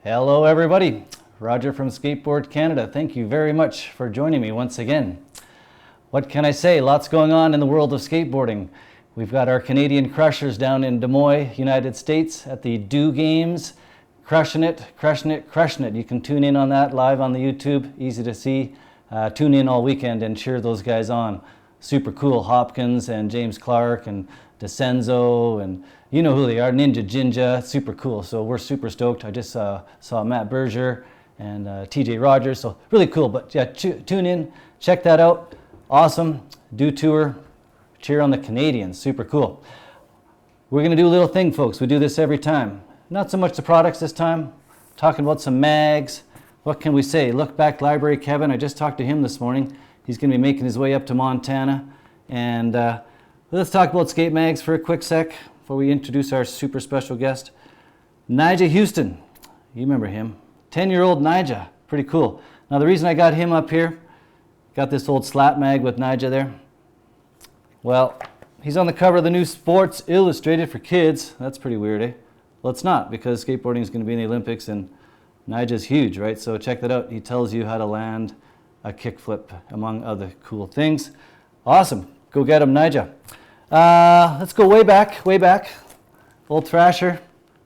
Hello everybody, Roger from Skateboard Canada. Thank you very much for joining me once again. What can I say? Lots going on in the world of skateboarding. We've got our Canadian crushers down in Des Moines, United States at the Do Games. Crushing it, crushing it, crushing it. You can tune in on that live on the YouTube, easy to see. Tune in all weekend and cheer those guys on. Super cool, Hopkins and James Clark and DeCenzo, and you know who they are, Ninja Jinja, super cool. So we're super stoked. I just saw Matt Berger and TJ Rogers, so really cool. But yeah, tune in, check that out. Awesome, Do tour, cheer on the Canadians, super cool. We're gonna do a little thing, folks. We do this every time. Not so much the products this time, talking about some mags. What can we say? Look Back Library Kevin, I just talked to him this morning. He's gonna be making his way up to Montana. And let's talk about skate mags for a quick sec before we introduce our super special guest. Nigel Houston, you remember him. 10-year-old Nigel, pretty cool. Now the reason I got him up here, got this old slap mag with Nigel there. Well, he's on the cover of the new Sports Illustrated for kids. That's pretty weird, eh? Well, it's not, because skateboarding is going to be in the Olympics and Nigel's huge, right? So check that out. He tells you how to land a kickflip, among other cool things. Awesome. Go get him, Nigel. Let's go way back, way back. Old Thrasher.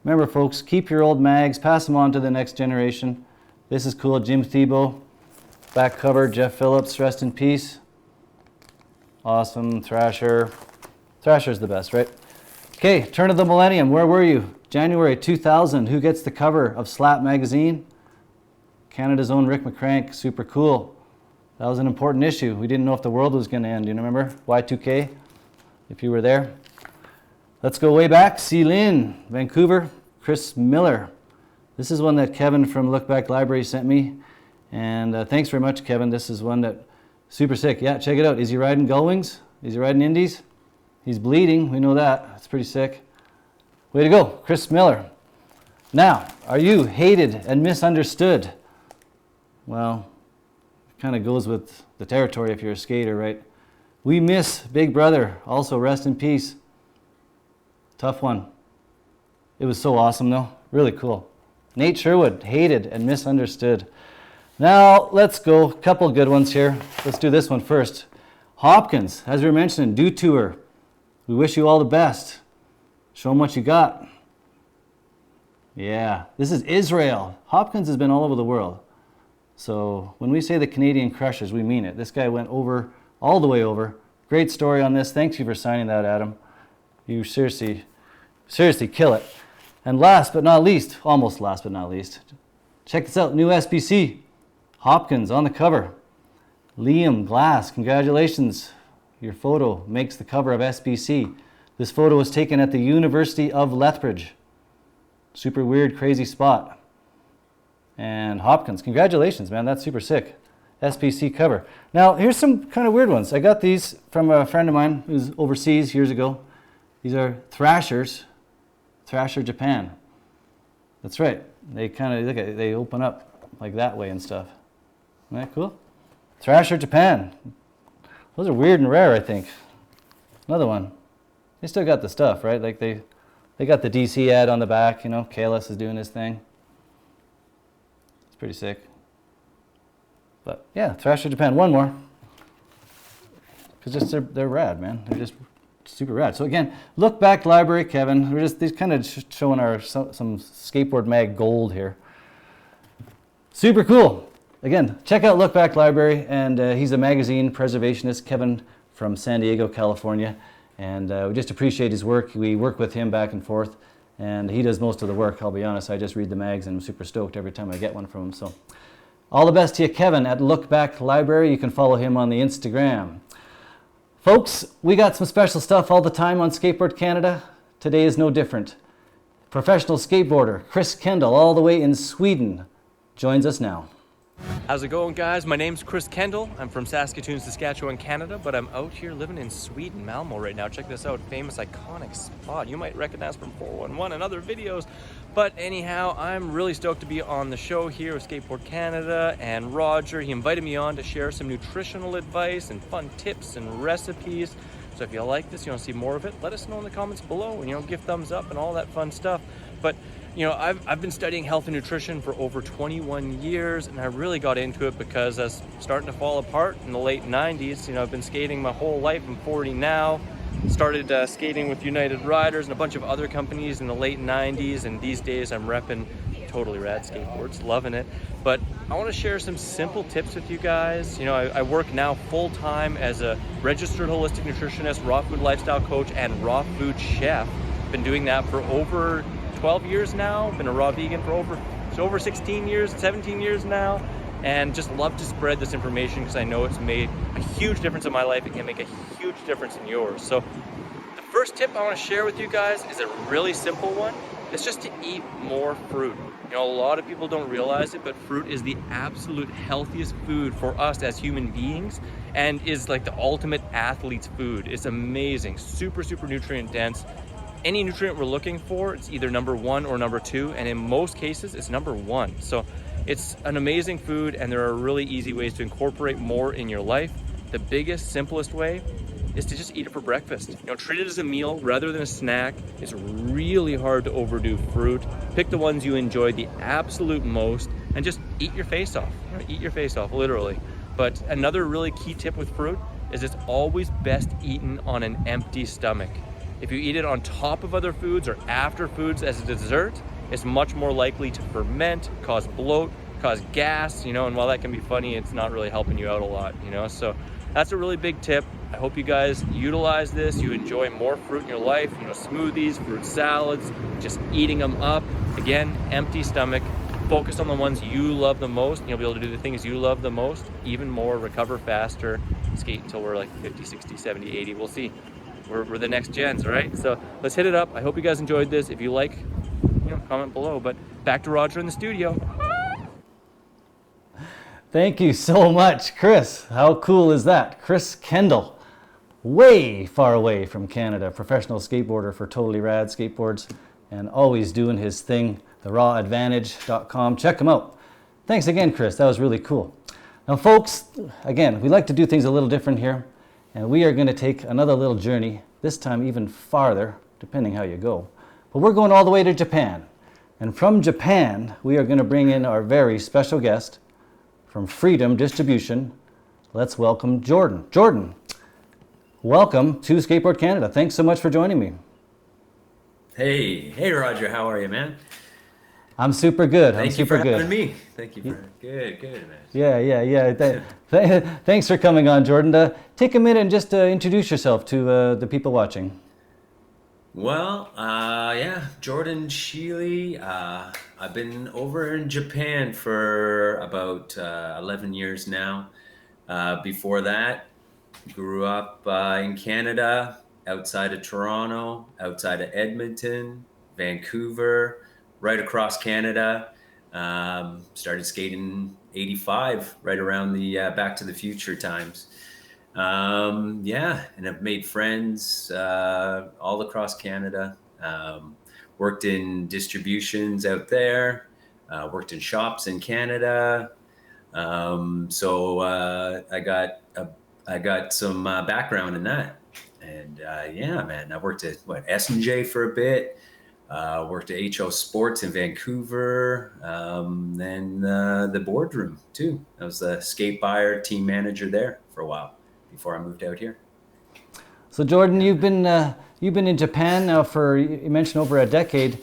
Remember, folks, keep your old mags, pass them on to the next generation. This is cool. Jim Thiebaud. Back cover, Jeff Phillips, rest in peace. Awesome, Thrasher. Thrasher's the best, right? Okay, turn of the millennium. Where were you? January 2000. Who gets the cover of Slap magazine? Canada's own Rick McCrank. Super cool. That was an important issue. We didn't know if the world was going to end. You remember? Y2K, if you were there. Let's go way back. Lynn, Vancouver. Chris Miller. This is one that Kevin from Look Back Library sent me. And thanks very much, Kevin. This is one that super sick. Yeah, check it out. Is he riding Gullwings? Is he riding Indies? He's bleeding. We know that. That's pretty sick. Way to go, Chris Miller. Now, are you hated and misunderstood? Well, kind of goes with the territory if you're a skater, right? We miss Big Brother, also rest in peace. Tough one. It was so awesome though, really cool. Nate Sherwood, hated and misunderstood. Now let's go, couple good ones here. Let's do this one first. Hopkins, as we were mentioning, Do tour. We wish you all the best. Show them what you got. Yeah, this is Israel. Hopkins has been all over the world. So when we say the Canadian crushers, we mean it. This guy went over, all the way over. Great story on this. Thank you for signing that, Adam. You seriously kill it. And last but not least, almost last but not least, check this out, new SBC. Hopkins on the cover. Liam Glass, congratulations. Your photo makes the cover of SBC. This photo was taken at the University of Lethbridge. Super weird, crazy spot. And Hopkins, congratulations, man. That's super sick. SBC cover. Now, here's some kind of weird ones. I got these from a friend of mine who's overseas years ago. These are Thrashers, Thrasher Japan. That's right. They kind of, look at it, they open up like that way and stuff. Isn't that cool? Thrasher Japan. Those are weird and rare, I think. Another one. They still got the stuff, right? Like they got the DC ad on the back, you know, Kalis is doing his thing. It's pretty sick. But yeah, Thrasher Japan, one more. Because they're rad, man. They're just super rad. So again, Look Back Library, Kevin. We're just kind of showing our some skateboard mag gold here. Super cool. Again, check out Look Back Library, and he's a magazine preservationist, Kevin from San Diego, California. And we just appreciate his work. We work with him back and forth, and he does most of the work, I'll be honest. I just read the mags, and I'm super stoked every time I get one from him. So all the best to you, Kevin, at Look Back Library. You can follow him on the Instagram. Folks, we got some special stuff all the time on Skateboard Canada. Today is no different. Professional skateboarder Chris Kendall, all the way in Sweden, joins us now. How's it going, guys? My name's Chris Kendall. I'm from Saskatoon, Saskatchewan, Canada, but I'm out here living in Sweden, Malmo right now. Check this out, famous iconic spot you might recognize from 411 and other videos. But anyhow, I'm really stoked to be on the show here with Skateboard Canada, and Roger, he invited me on to share some nutritional advice and fun tips and recipes. So if you like this, you want to see more of it, let us know in the comments below, and give thumbs up and all that fun stuff. But I've been studying health and nutrition for over 21 years, and I really got into it because I was starting to fall apart in the late 90s. I've been skating my whole life. I'm 40 now. Started skating with United Riders and a bunch of other companies in the late 90s, and these days I'm repping Totally Rad Skateboards, loving it. But I want to share some simple tips with you guys. I work now full-time as a registered holistic nutritionist, raw food lifestyle coach, and raw food chef. Been doing that for over 12 years now. Been a raw vegan for over 16 years, 17 years now, and just love to spread this information because I know it's made a huge difference in my life. It can make a huge difference in yours. So the first tip I want to share with you guys is a really simple one. It's just to eat more fruit. A lot of people don't realize it, but fruit is the absolute healthiest food for us as human beings and is like the ultimate athlete's food. It's amazing, super, super nutrient dense. Any nutrient we're looking for, it's either number 1 or number 2, and in most cases, it's number 1. So it's an amazing food, and there are really easy ways to incorporate more in your life. The biggest, simplest way is to just eat it for breakfast. Treat it as a meal rather than a snack. It's really hard to overdo fruit. Pick the ones you enjoy the absolute most, and just eat your face off. Eat your face off, literally. But another really key tip with fruit is it's always best eaten on an empty stomach. If you eat it on top of other foods or after foods as a dessert, it's much more likely to ferment, cause bloat, cause gas, and while that can be funny, it's not really helping you out a lot, So that's a really big tip. I hope you guys utilize this. You enjoy more fruit in your life, smoothies, fruit salads, just eating them up. Again, empty stomach. Focus on the ones you love the most, and you'll be able to do the things you love the most, even more, recover faster, skate until we're like 50, 60, 70, 80. We'll see. We're the next gens, right? So let's hit it up. I hope you guys enjoyed this. If you like, comment below. But back to Roger in the studio. Thank you so much, Chris. How cool is that? Chris Kendall, way far away from Canada, professional skateboarder for Totally Rad Skateboards, and always doing his thing, therawadvantage.com. Check him out. Thanks again, Chris. That was really cool. Now, folks, again, we like to do things a little different here. And we are going to take another little journey, this time even farther, depending how you go. But we're going all the way to Japan. And from Japan, we are going to bring in our very special guest from Freedom Distribution. Let's welcome Jordan. Jordan, welcome to Skateboard Canada. Thanks so much for joining me. Hey Roger, how are you, man? I'm super good. Thank you for having me. Thank you for good, man. Yeah. Thanks for coming on, Jordan. Take a minute and just introduce yourself to the people watching. Well, Jordan Sheely. I've been over in Japan for about 11 years now. Before that, grew up in Canada, outside of Toronto, outside of Edmonton, Vancouver, right across Canada. Started skating '85, right around the Back to the Future times. And I've made friends all across Canada. Worked in distributions out there. Worked in shops in Canada. So I got some background in that. And man, I worked at S&J for a bit. Worked at HO Sports in Vancouver, then the boardroom too. I was the skate buyer team manager there for a while before I moved out here. So Jordan, you've been in Japan now for, you mentioned, over a decade.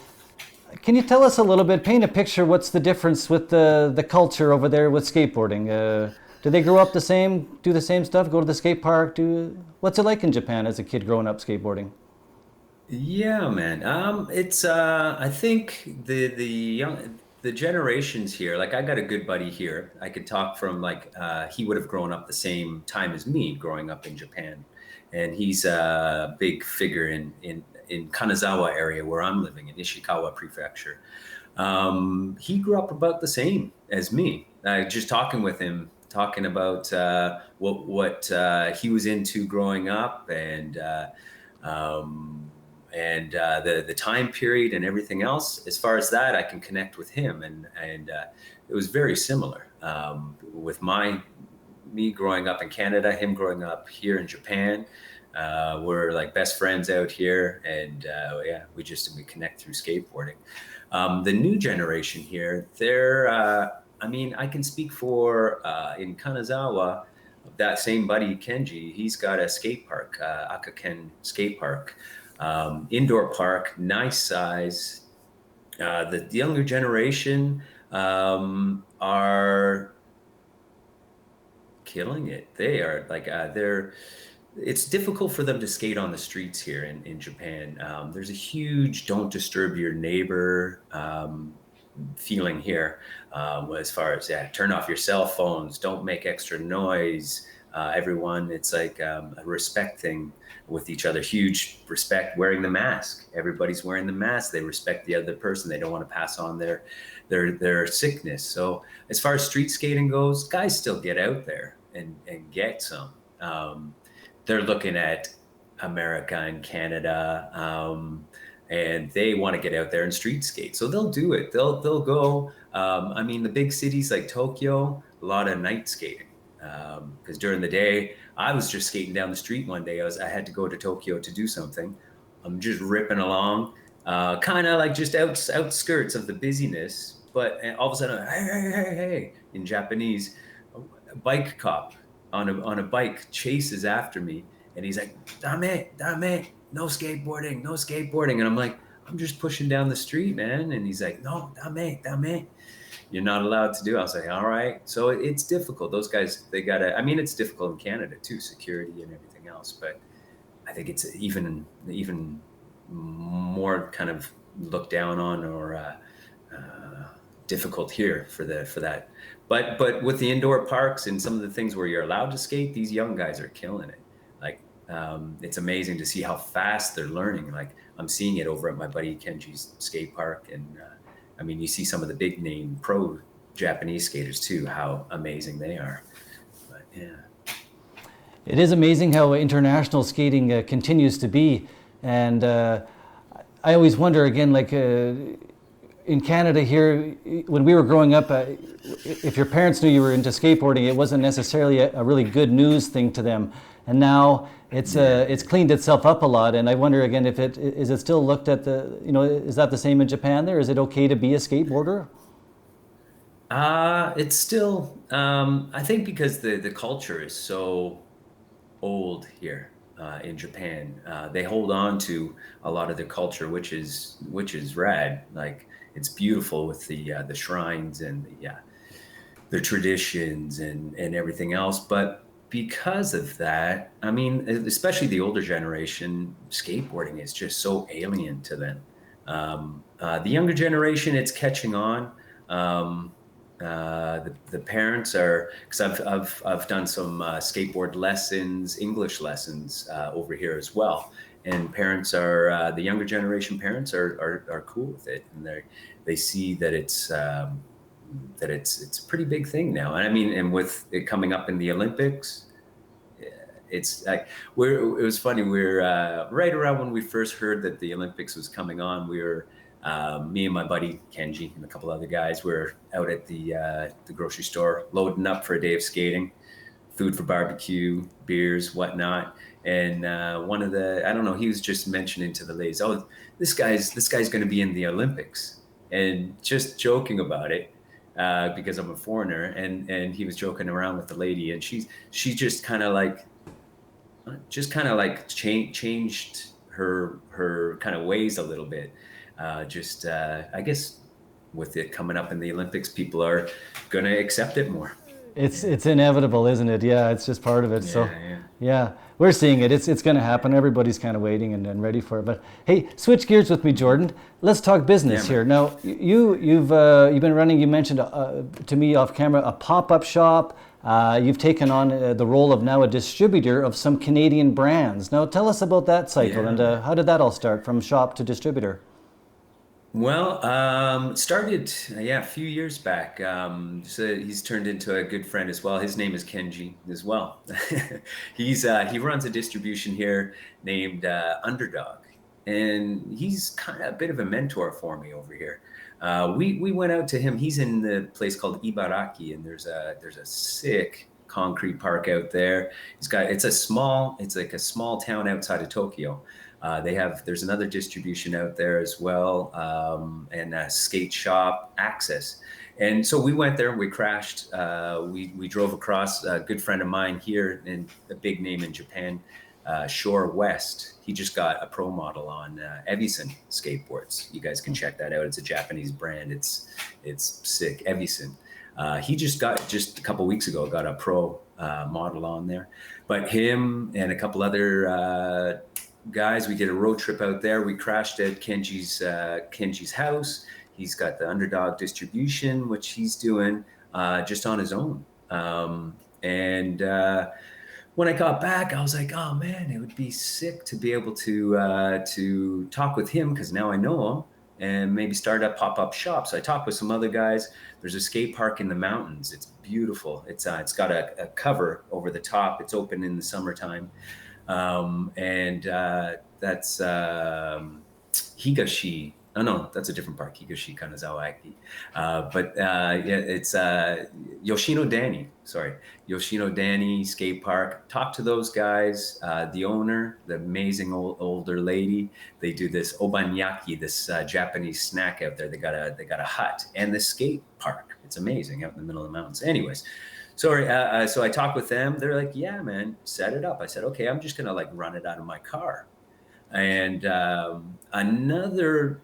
Can you tell us a little bit, paint a picture, what's the difference with the culture over there with skateboarding? Do they grow up the same, do the same stuff, go to the skate park? What's it like in Japan as a kid growing up skateboarding? Yeah, man. It's I think the generations here. Like, I got a good buddy here. I could talk from he would have grown up the same time as me, growing up in Japan, and he's a big figure in Kanazawa area where I'm living in Ishikawa Prefecture. He grew up about the same as me. Just talking with him, talking about what he was into growing up, and the time period and everything else. As far as that, I can connect with him, and it was very similar with me growing up in Canada, him growing up here in Japan. We're like best friends out here, and yeah, we connect through skateboarding. The new generation here, I mean, I can speak for in Kanazawa, that same buddy Kenji. He's got a skate park, Akaken Skate Park, indoor park, nice size. The younger generation are killing it. They are like they're. It's difficult for them to skate on the streets here in Japan. There's a huge "don't disturb your neighbor" feeling here, as far as turn off your cell phones, don't make extra noise. Everyone, it's like a respect thing with each other. Huge respect. Wearing the mask. Everybody's wearing the mask. They respect the other person. They don't want to pass on their sickness. So as far as street skating goes, guys still get out there and get some. They're looking at America and Canada, and they want to get out there and street skate. So they'll do it. They'll go. I mean, the big cities like Tokyo, a lot of night skating. Because during the day, I was just skating down the street one day. I had to go to Tokyo to do something. I'm just ripping along, kind of like just outskirts of the busyness. But all of a sudden, hey, hey, hey, hey, in Japanese, a bike cop on a bike chases after me, and he's like, "Dame, dame, no skateboarding, no skateboarding." And I'm like, "I'm just pushing down the street, man." And he's like, "No, dame, dame. You're not allowed to do." I was like, "All right." So it's difficult. Those guys, they gotta. I mean, it's difficult in Canada too, security and everything else. But I think it's even more kind of looked down on or difficult here for that. But with the indoor parks and some of the things where you're allowed to skate, these young guys are killing it. Like it's amazing to see how fast they're learning. Like I'm seeing it over at my buddy Kenji's skate park, and I mean, you see some of the big name pro Japanese skaters too, how amazing they are. But yeah. It is amazing how international skating continues to be, and I always wonder again, like in Canada here, when we were growing up, if your parents knew you were into skateboarding, it wasn't necessarily a really good news thing to them. And now it's cleaned itself up a lot. And I wonder again if is it still looked at is that the same in Japan? There, is it okay to be a skateboarder? It's still I think because the culture is so old here in Japan. They hold on to a lot of the culture, which is rad. Like it's beautiful with the shrines and the traditions and everything else. But because of that, I mean, especially the older generation, skateboarding is just so alien to them. The younger generation, it's catching on. The parents are, because I've done some skateboard lessons, English lessons over here as well, and parents are the younger generation parents are cool with it, and they see that it's a pretty big thing now. And I mean, and with it coming up in the Olympics, it's like it was funny. We're right around when we first heard that the Olympics was coming on. We were me and my buddy Kenji and a couple other guys were out at the grocery store loading up for a day of skating, food for barbecue, beers, whatnot. And one of I don't know, he was just mentioning to the ladies, "Oh, this guy's going to be in the Olympics," and just joking about it because I'm a foreigner. And he was joking around with the lady, and she just kind of like changed her kind of ways a little bit. I guess with it coming up in the Olympics, people are going to accept it more. It's inevitable, isn't it? Yeah, it's just part of it. Yeah, we're seeing it. It's going to happen. Everybody's kind of waiting and ready for it. But hey, switch gears with me, Jordan. Let's talk business here. Now, you've been running. You mentioned to me off camera a pop-up shop. You've taken on the role of now a distributor of some Canadian brands. Now, tell us about that cycle and how did that all start from shop to distributor? Well, started a few years back. So he's turned into a good friend as well. His name is Kenji as well. He runs a distribution here named Underdog, and he's kind of a bit of a mentor for me over here. We went out to him. He's in the place called Ibaraki, and there's a sick concrete park out there. It's like a small town outside of Tokyo. There's another distribution out there as well, and a skate shop access. And so we went there, we crashed, we drove across. A good friend of mine here, and a big name in Japan, Shore West. He just got a pro model on Evison skateboards. You guys can check that out. It's a Japanese brand. It's sick, Evison. He just a couple weeks ago got a pro model on there. But him and a couple other guys, we did a road trip out there. We crashed at Kenji's house. He's got the Underdog distribution, which he's doing just on his own. When I got back, I was like, oh man, it would be sick to be able to talk with him, because now I know him, and maybe start a pop-up shop. So I talked with some other guys. There's a skate park in the mountains. It's beautiful. It's got a cover over the top. It's open in the summertime. That's Higashi. Oh no, that's a different park, Higashi Kanazawa. It's Yoshino Dani. Sorry, Yoshino Dani Skate Park. Talk to those guys. The owner, the amazing older lady. They do this obanyaki, this Japanese snack out there. They got a hut and the skate park. It's amazing out in the middle of the mountains. Anyways, sorry. So I talked with them. They're like, yeah, man, set it up. I said, okay, I'm just gonna like run it out of my car. And another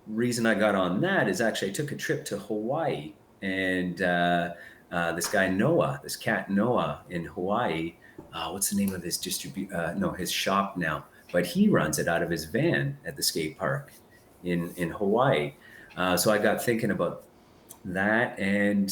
reason I got on that is actually I took a trip to Hawaii, and this cat Noah in Hawaii, what's the name of his his shop now, but he runs it out of his van at the skate park in Hawaii. So I got thinking about that, and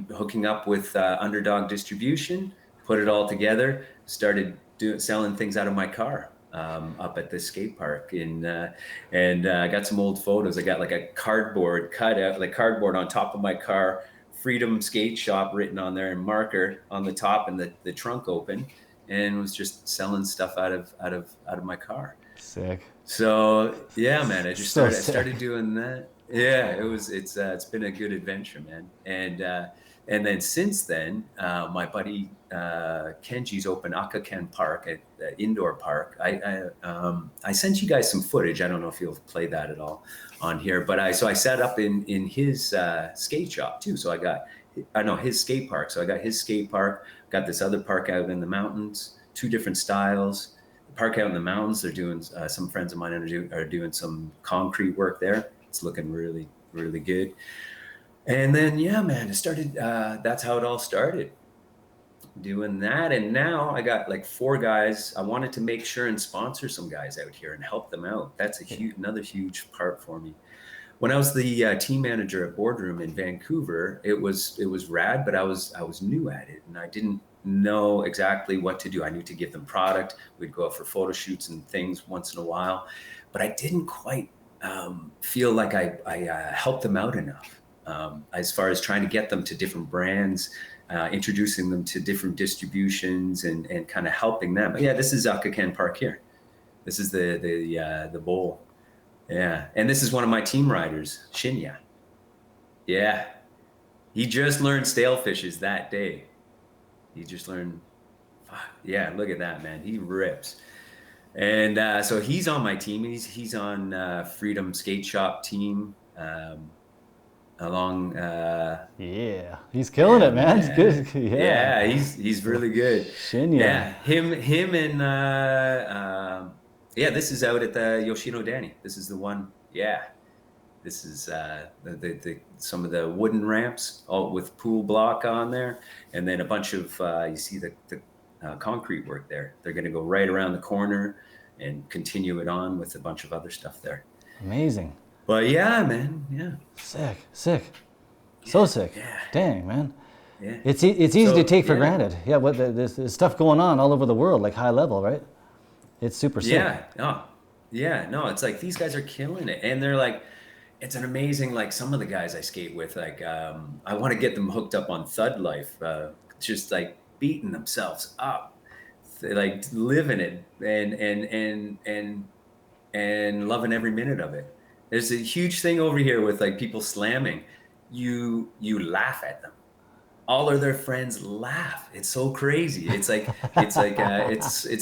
hooking up with Underdog distribution, put it all together, started selling things out of my car. Up at this skate park, and I got some old photos. I got like a cardboard cutout, like cardboard on top of my car, Freedom Skate Shop written on there, and marker on the top, and the trunk open, and was just selling stuff out of my car. Sick. So yeah, man, I just So started doing that. Yeah, it's been a good adventure, man. And then since then, my buddy Kenji's opened Akaken Park, at the indoor park. I sent you guys some footage. I don't know if you'll play that at all on here, but I set up in his skate shop too. So his skate park. So I got his skate park, got this other park out in the mountains, two different styles. The park out in the mountains, they're doing, some friends of mine are doing some concrete work there. It's looking really, really good. And then, yeah, man, it started, that's how it all started, doing that. And now I got like 4 guys. I wanted to make sure and sponsor some guys out here and help them out. That's another huge part for me. When I was the team manager at Boardroom in Vancouver, it was rad, but I was new at it, and I didn't know exactly what to do. I knew to give them product. We'd go out for photo shoots and things once in a while, but I didn't quite feel like I helped them out enough. As far as trying to get them to different brands, introducing them to different distributions, and kind of helping them. But yeah, this is Akaken Park here. This is the bowl. Yeah, and this is one of my team riders, Shinya. Yeah, he just learned stale fishes that day. He just learned. Yeah, look at that, man. He rips. And so he's on my team. He's on Freedom Skate Shop team. Along yeah, he's killing it, man. He's good. Yeah, he's really good. Shinya. Yeah, him and this is out at the Yoshino Dani. This is the one. Yeah, this is some of the wooden ramps, all with pool block on there, and then a bunch of you see the concrete work there. They're going to go right around the corner and continue it on with a bunch of other stuff there. Amazing. But yeah, man, yeah. Sick. So sick. Yeah. Dang, man. Yeah. It's easy to take for granted. Yeah, there's stuff going on all over the world, like high level, right? It's super sick. No, it's like these guys are killing it, and they're like, it's an amazing, like some of the guys I skate with, like I want to get them hooked up on Thud Life, just like beating themselves up, they're like living it and loving every minute of it. There's a huge thing over here with like people slamming. You laugh at them. all of their friends laugh. It's so crazy. It's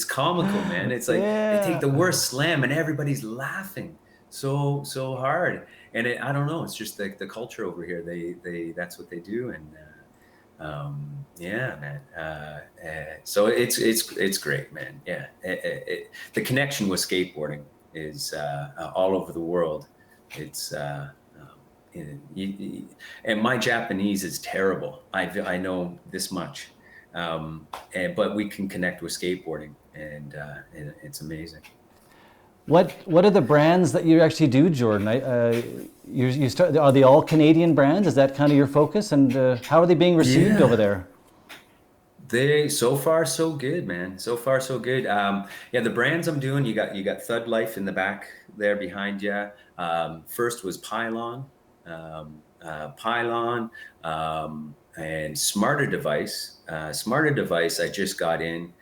comical, man. It's like they take Yeah. the worst slam and everybody's laughing so hard. And I don't know. It's just the culture over here. They that's what they do. And yeah, man. So it's great, man. Yeah. The connection with skateboarding is all over the world. It's and my Japanese is terrible. I know this much, but we can connect with skateboarding, and it's amazing. What are the brands that you actually do, Jordan? You start, are they all Canadian brands? Is that kind of your focus? And how are they being received Yeah. over there? They so far so good, man. So far so good. Yeah, the brands I'm doing, you got Thud Life in the back there behind you. First was Pylon, and Smarter Device. Smarter Device, I just got in.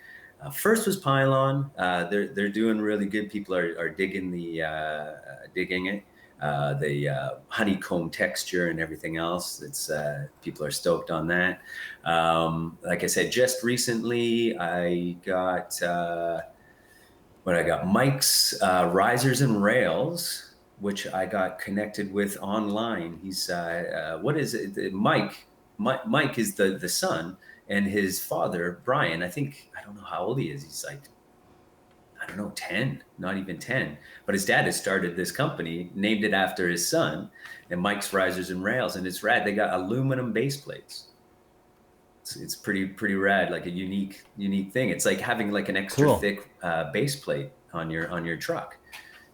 First was Pylon. They're doing really good. People are digging it. The honeycomb texture and everything else. It's people are stoked on that. Like I said, just recently I got Mike's Risers and Rails, which I got connected with online. He's what is it? Mike is the son, and his father Brian. I don't know how old he is. He's like, I don't know, 10, not even 10. But his dad has started this company, named it after his son, and Mike's Risers and Rails, and it's rad. They got aluminum base plates. It's pretty rad, like a unique thing. It's like having like an extra Cool. thick base plate on your truck.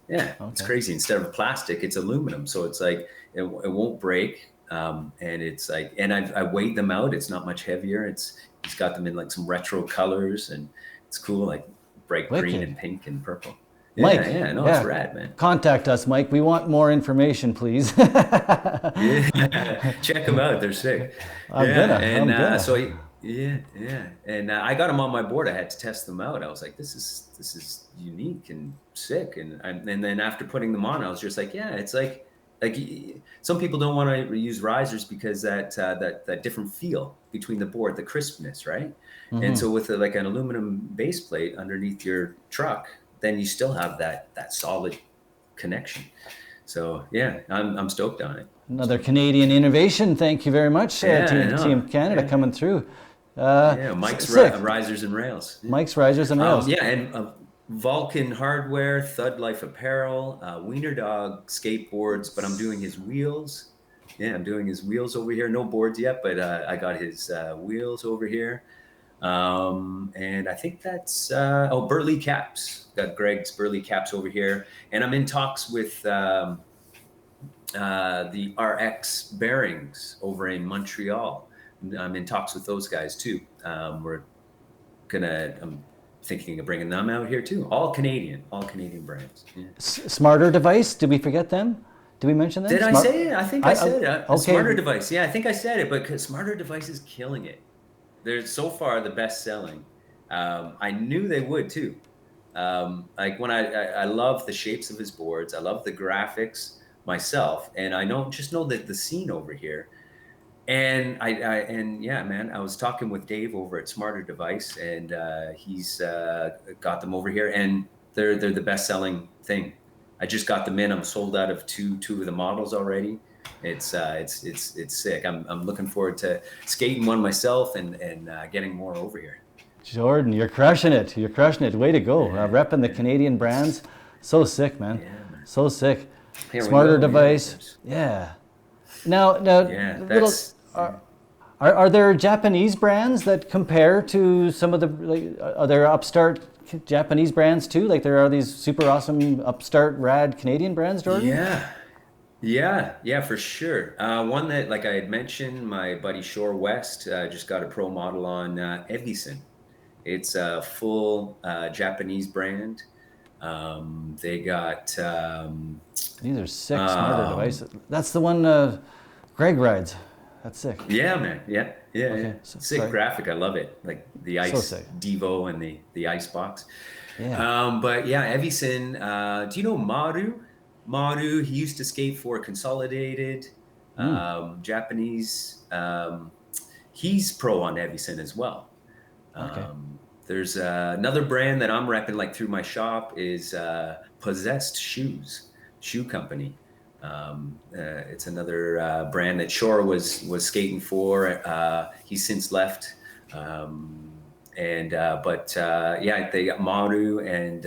Yeah, it's Okay. crazy. Instead of plastic, it's aluminum, so it's like it won't break. And it's like, and I weighed them out. It's not much heavier. He's got them in like some retro colors, and it's cool, like bright green Wicked. and pink and purple. Mike, Yeah, no, it's yeah, rad, man. contact us, Mike. We want more information, please. Yeah, check them out. They're sick. Yeah, I'm and gonna. yeah, and I got them on my board. I had to test them out. I was like, this is unique and sick. And then after putting them on, I was just like, yeah, it's like some people don't want to use risers because that different feel between the board, the crispness, right? And so with like an aluminum base plate underneath your truck, then you still have that solid connection. So yeah, I'm stoked on it. Another Canadian innovation. Thank you very much, Yeah, I Team know. Canada, Yeah, coming through. yeah. Mike's Sick. risers and rails. Yeah, Mike's Risers and Rails. yeah, and Vulcan Hardware, Thud Life Apparel, Wiener Dog skateboards, but I'm doing his wheels. Yeah, I'm doing his wheels over here. No boards yet, but I got his wheels over here. And I think that's Burley Caps. Got Greg's Burley Caps over here, and I'm in talks with the RX Bearings over in Montreal. I'm in talks with those guys too. I'm thinking of bringing them out here too. All Canadian brands. Yeah. Smarter Device. Did we forget them? Did we mention them? Did I say it? I think I said it. Okay. Smarter Device. Yeah, I think I said it, but Smarter Device is killing it. They're so far the best selling. I knew they would too. Like when I love the shapes of his boards. I love the graphics myself, and I know that the scene over here. And and yeah, man, I was talking with Dave over at Smarter Device, and he's got them over here, and they're the best selling thing. I just got them in. I'm sold out of two of the models already. It's sick. I'm looking forward to skating one myself and getting more over here. Jordan, you're crushing it. You're crushing it. Way to go. Yeah, Repping the Canadian brands. So sick, man. Yeah, man. So sick. Here we Smarter go. Device. Yeah. Now, Yeah, little. Are there Japanese brands that compare to some of the? Like, are there upstart Japanese brands too? Like there are these super awesome upstart rad Canadian brands, Jordan? Yeah, for sure. One that, like I had mentioned, my buddy Shore West just got a pro model on Evison. It's a full Japanese brand. They got These are sick Smarter Devices. That's the one Greg rides. That's sick. yeah, man. Yeah. Sick sorry. graphic. I love it. Like the Ice sick. Devo and the Ice Box. Yeah. But yeah, Evison. Do you know Maru? Maru, he used to skate for Consolidated, Japanese. he's pro on Evison as well. Okay. There's another brand that I'm repping like through my shop is Possessed Shoe Company. It's another brand that Shore was skating for. He's since left. Yeah, they got Maru and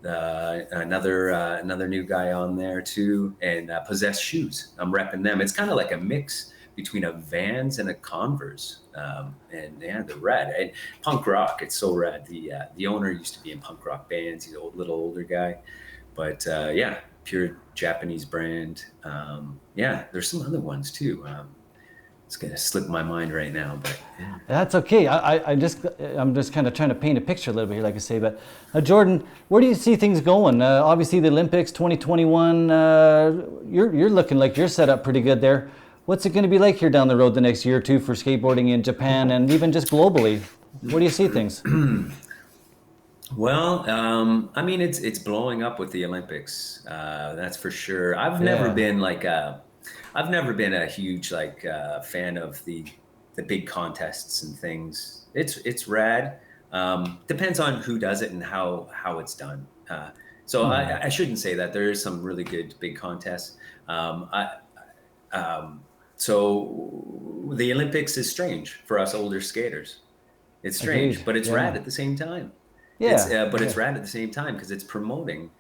another new guy on there too, and Possessed Shoes. I'm repping them. It's kind of like a mix between a Vans and a Converse, and yeah, they're rad. And punk rock, it's so rad. The owner used to be in punk rock bands. He's a little older guy, but yeah, pure Japanese brand. Yeah, there's some other ones too. It's gonna slip my mind right now, but yeah. That's okay. I'm just kind of trying to paint a picture a little bit here, like I say. But Jordan, where do you see things going? Obviously, the Olympics 2021. You're looking like you're set up pretty good there. What's it going to be like here down the road the next year or two for skateboarding in Japan and even just globally? Where do you see things? Well, I mean, it's blowing up with the Olympics. That's for sure. I've never been a huge fan of the big contests and things. It's rad. Depends on who does it and how it's done. I shouldn't say that. There is some really good big contests. So the Olympics is strange for us older skaters. It's strange, but it's rad at the same time. Yeah. It's rad at the same time because it's promoting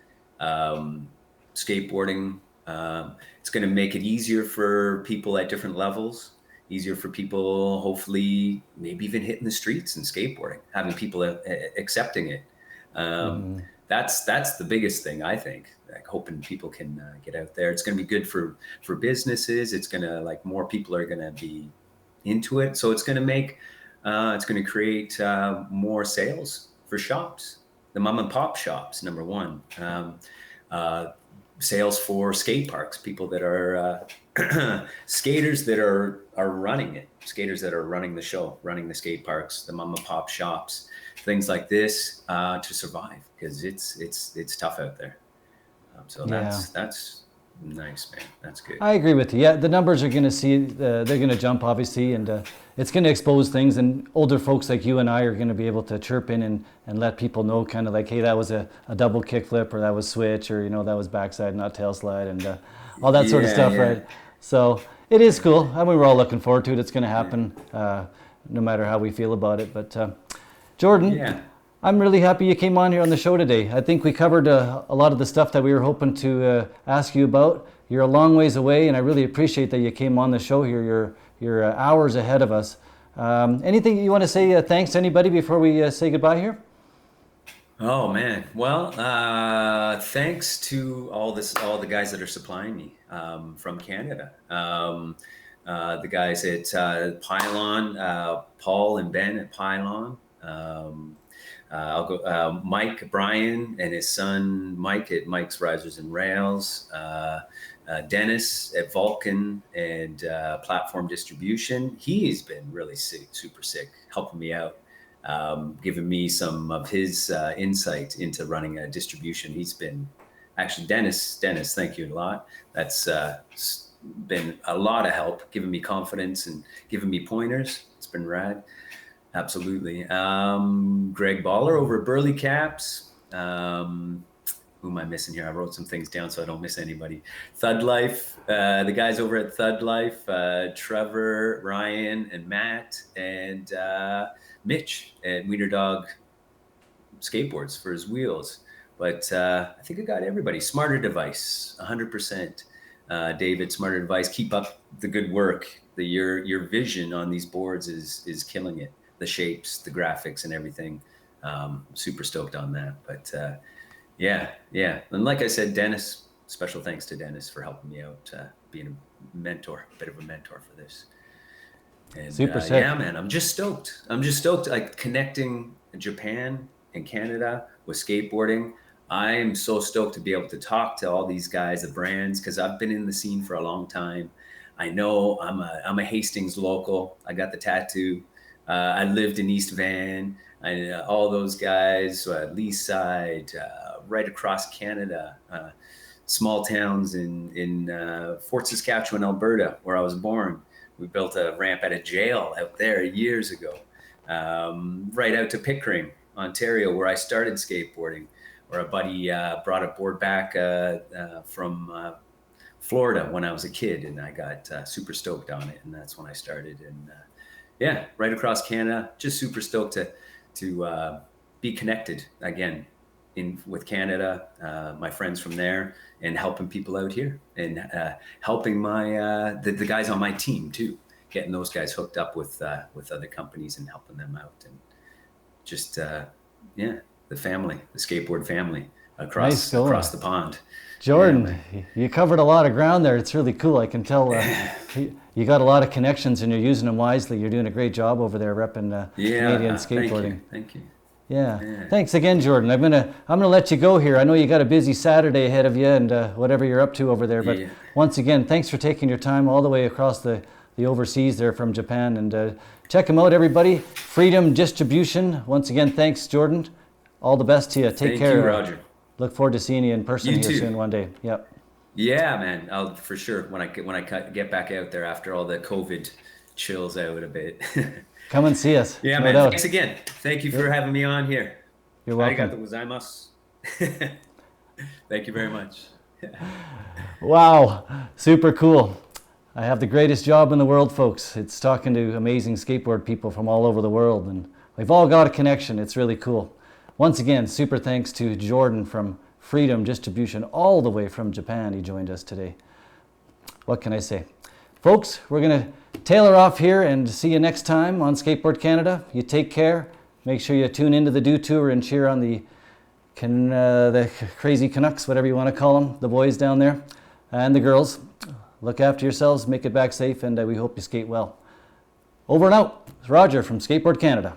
skateboarding. It's going to make it easier for people at different levels, easier for people, hopefully, maybe even hitting the streets and skateboarding, having people accepting it. That's the biggest thing, I think. Like, hoping people can get out there. It's going to be good for businesses. It's going to more people are going to be into it. So it's going to create more sales for shops, the mom and pop shops, number one. Sales for skate parks, people that are skaters that are running it, skaters that are running the show, running the skate parks, the mom and pop shops, things like this to survive, because it's tough out there. That's nice, man. That's good. I agree with you. Yeah, the numbers are going to they're going to jump, obviously, and it's going to expose things, and older folks like you and I are going to be able to chirp in and let people know, kind of like, hey, that was a double kickflip, or that was switch, or that was backside, not tail slide, and all that sort of stuff, right? So it is cool. I mean, we're all looking forward to it. It's going to happen, no matter how we feel about it. But Jordan, I'm really happy you came on here on the show today. I think we covered a lot of the stuff that we were hoping to ask you about. You're a long ways away, and I really appreciate that you came on the show here. You're hours ahead of us. Anything you want to say thanks to anybody before we say goodbye here? Oh man, well, thanks to all the guys that are supplying me from Canada. The guys at Pylon, Paul and Ben at Pylon. I'll go Mike Bryan and his son Mike at Mike's Risers and Rails, Dennis at Vulcan and Platform Distribution. He's been really super sick, helping me out, giving me some of his insight into running a distribution. He's been actually Dennis, thank you a lot. That's been a lot of help, giving me confidence and giving me pointers. It's been rad. Absolutely. Greg Baller over at Burley Caps. Who am I missing here? I wrote some things down so I don't miss anybody. Thud Life, the guys over at Thud Life, Trevor, Ryan, and Matt, and Mitch at Wiener Dog Skateboards for his wheels. But I think I got everybody. Smarter Device, 100%. David, Smarter Device, keep up the good work. Your vision on these boards is killing it. The shapes, the graphics, and everything. Super stoked on that. But yeah. And like I said, Dennis, special thanks to Dennis for helping me out, being a bit of a mentor for this. And super sick. Yeah, man, I'm just stoked. Like connecting Japan and Canada with skateboarding. I am so stoked to be able to talk to all these guys, the brands, because I've been in the scene for a long time. I know I'm a Hastings local. I got the tattoo. I lived in East Van. All those guys, Leaside, right across Canada, small towns in Fort Saskatchewan, Alberta, where I was born. We built a ramp at a jail out there years ago, right out to Pickering, Ontario, where I started skateboarding, where a buddy brought a board back from Florida when I was a kid, and I got super stoked on it, and that's when I started. And yeah, right across Canada, just super stoked to be connected again with Canada, my friends from there, and helping people out here, and helping my the guys on my team too, getting those guys hooked up with other companies and helping them out, and just yeah, the family, the skateboard family across the pond. Jordan, you covered a lot of ground there. It's really cool. I can tell you got a lot of connections and you're using them wisely. You're doing a great job over there repping Canadian skateboarding. Thank you. Yeah. Thanks again, Jordan. I'm gonna let you go here. I know you got a busy Saturday ahead of you and whatever you're up to over there. But once again, thanks for taking your time all the way across the overseas there from Japan. And check them out, everybody. Freedom Distribution. Once again, thanks, Jordan. All the best to you. Take care. Thank you, Roger. Look forward to seeing you in person here soon one day. Yep. Yeah, man. I'll for sure when I get back out there after all the COVID chills out a bit. Come and see us. Yeah, man. Thanks again. Thank you for having me on here. You're welcome. Arigato gozaimasu. Thank you very much. Wow, super cool. I have the greatest job in the world, folks. It's talking to amazing skateboard people from all over the world, and we've all got a connection. It's really cool. Once again, super thanks to Jordan from Freedom Distribution, all the way from Japan. He joined us today. What can I say? Folks, we're going to tailor off here and see you next time on Skateboard Canada. You take care. Make sure you tune into the Do Tour and cheer on the crazy Canucks, whatever you want to call them, the boys down there, and the girls. Look after yourselves, make it back safe, and we hope you skate well. Over and out. It's Roger from Skateboard Canada.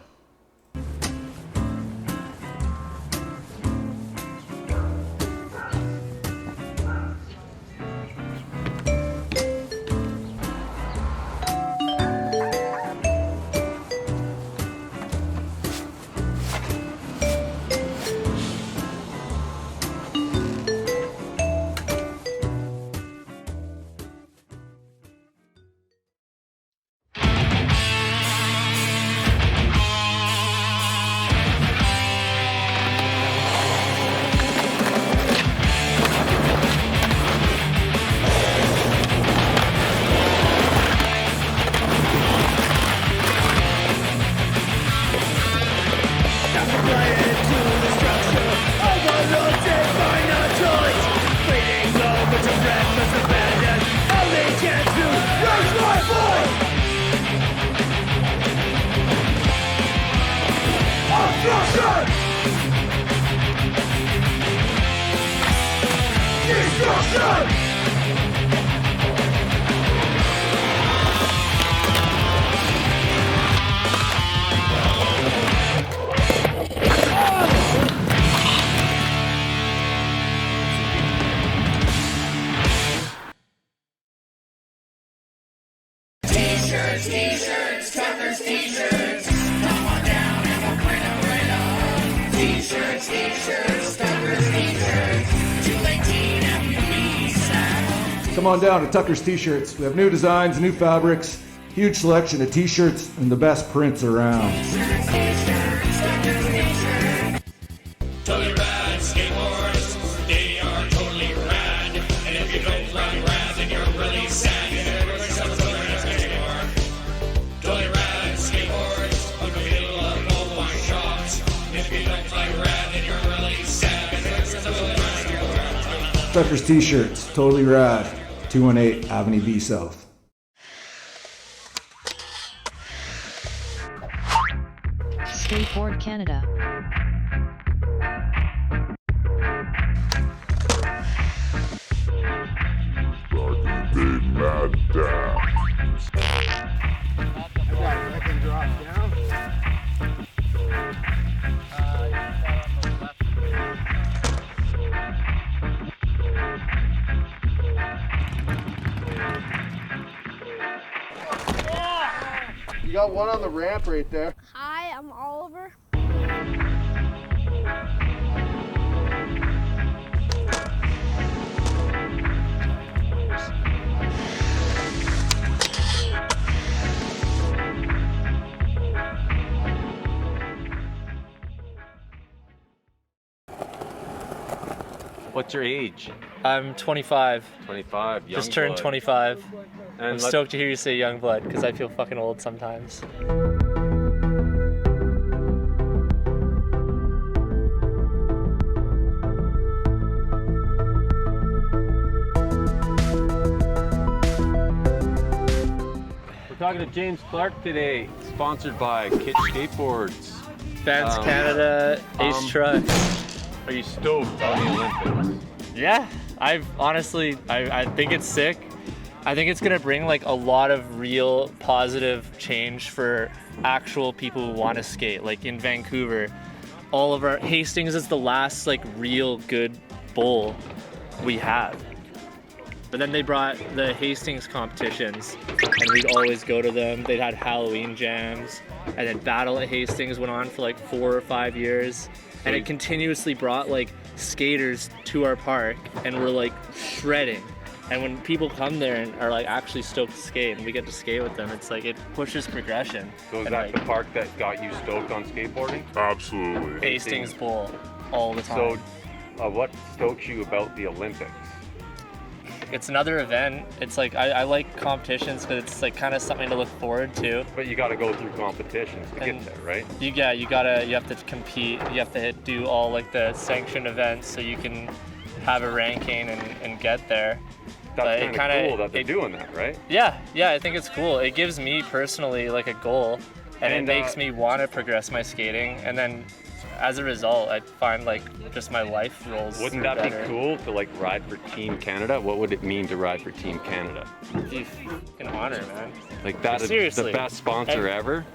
T-shirts, Tucker's T-shirts. Come on down and we'll print them right up. T-shirts, Tucker's T-shirts. 218 FUB style. Come on down to Tucker's T-shirts. We have new designs, new fabrics, huge selection of T-shirts, and the best prints around. T-shirts, Tucker's T-shirts. Totally rad skateboards, they are totally rad. And if you don't like rad, then you're really sad. Totally rad skateboards, look a little of mobile shops. If you don't like rad, then you're really sad. Tucker's T-shirts, totally rad. 218 Avenue B South. Skateboard Canada. I can drop down. You got one on the ramp right there. Hi, I'm Oliver. What's your age? I'm 25. 25. Young Just turned blood. 25. And I'm stoked to hear you say young blood because I feel fucking old sometimes. We're talking to James Clark today, sponsored by Kitch Skateboards. Fans Canada, Ace Trucks. Are you stoked on the Olympics? Yeah, I think it's sick. I think it's gonna bring like a lot of real positive change for actual people who want to skate. Like in Vancouver, all of our Hastings is the last like real good bowl we have. But then they brought the Hastings competitions, and we'd always go to them. They'd had Halloween jams, and then Battle at Hastings went on for like 4 or 5 years, and it continuously brought like skaters to our park, and we're like shredding. And when people come there and are like actually stoked to skate, and we get to skate with them, it's like it pushes progression. So is And, that like, the park that got you stoked on skateboarding? Absolutely. Hastings Bowl all the time? So, what stokes you about the Olympics? It's another event. It's like I like competitions because it's like kind of something to look forward to. But you got to go through competitions to And get there, right? You have to compete. You have to do all like the sanctioned events so you can have a ranking and get there. That's kind of cool that they're doing that, right? Yeah, I think it's cool. It gives me personally like a goal, and it makes me want to progress my skating. And then as a result, I find like just my life rolls. Wouldn't that better. be cool to like ride for Team Canada? What would it mean to ride for Team Canada? Be an honor, man. Like that is Seriously. the best sponsor ever.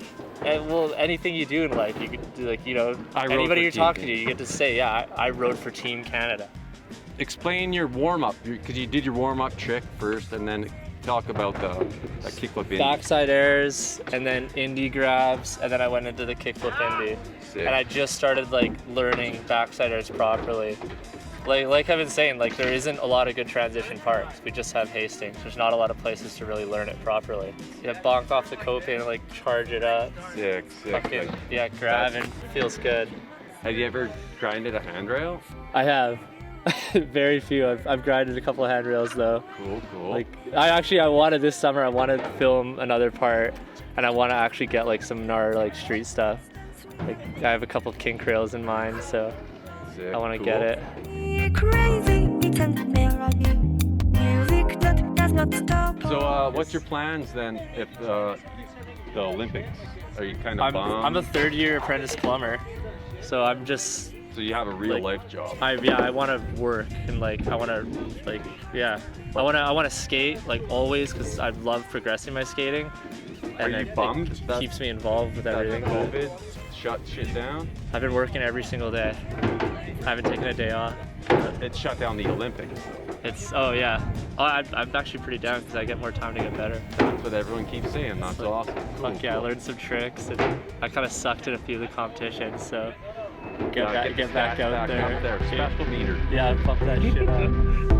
And well, anything you do in life, you could do like, I rode anybody for you're Team talking to, Canada. you get to say, yeah, I rode for Team Canada. Explain your warm-up, because you did your warm-up trick first, and then talk about the kickflip indie. Backside airs, and then indie grabs, and then I went into the kickflip indie. Sick. And I just started like learning backside airs properly. Like I've been saying, like there isn't a lot of good transition parks. We just have Hastings. There's not a lot of places to really learn it properly. You have bonk off the coping and like charge it up. Sick. Fucking, Like, yeah, grab and feels good. have you ever grinded a handrail? I have. Very few. I've grinded a couple of handrails though. Cool. Like I wanted this summer. I want to film another part, and I want to actually get like some gnar like street stuff. Like I have a couple of kink rails in mind, so Sick, I want to cool. get it. So what's your plans then if the Olympics? Are you kind of bummed? I'm a third-year apprentice plumber, so I'm just. So you have a real like, life job. I want to work and like I want to skate like always because I love progressing my skating. Are you bummed It that- keeps me involved with that everything. but COVID shut shit down? I've been working every single day. I haven't taken a day off. It shut down the Olympics. I'm actually pretty down because I get more time to get better. That's what everyone keeps saying. That's awesome. Cool, Fuck yeah, I cool. learned some tricks and I kind of sucked at a few of the competitions, so get Get back out back there. up there. Special meter. Yeah, pump that shit up.